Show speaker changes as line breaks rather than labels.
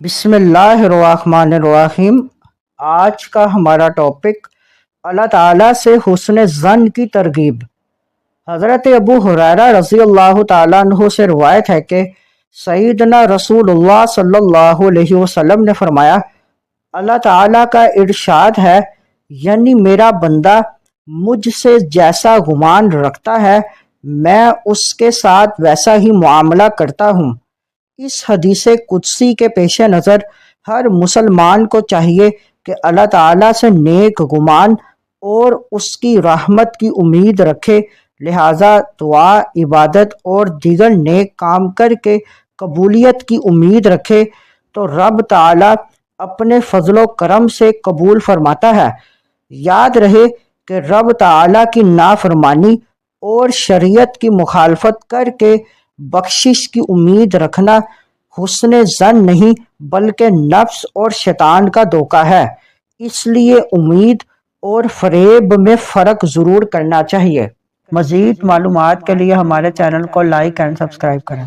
بسم اللہ الرحمن الرحیم۔ آج کا ہمارا ٹاپک اللہ تعالیٰ سے حسن ظن کی ترغیب۔ حضرت ابو ہریرہ رضی اللہ تعالیٰ عنہ سے روایت ہے کہ سیدنا رسول اللہ صلی اللہ علیہ وسلم نے فرمایا، اللہ تعالیٰ کا ارشاد ہے، یعنی میرا بندہ مجھ سے جیسا گمان رکھتا ہے میں اس کے ساتھ ویسا ہی معاملہ کرتا ہوں۔ اس حدیث قدسی کے پیش نظر ہر مسلمان کو چاہیے کہ اللہ تعالیٰ سے نیک گمان اور اس کی رحمت کی امید رکھے، لہٰذا دعا، عبادت اور دیگر نیک کام کر کے قبولیت کی امید رکھے تو رب تعالیٰ اپنے فضل و کرم سے قبول فرماتا ہے۔ یاد رہے کہ رب تعالیٰ کی نافرمانی اور شریعت کی مخالفت کر کے بخشش کی امید رکھنا حسن ظن نہیں بلکہ نفس اور شیطان کا دھوکہ ہے، اس لیے امید اور فریب میں فرق ضرور کرنا چاہیے۔ مزید معلومات کے لیے ہمارے چینل کو لائک اینڈ سبسکرائب کریں۔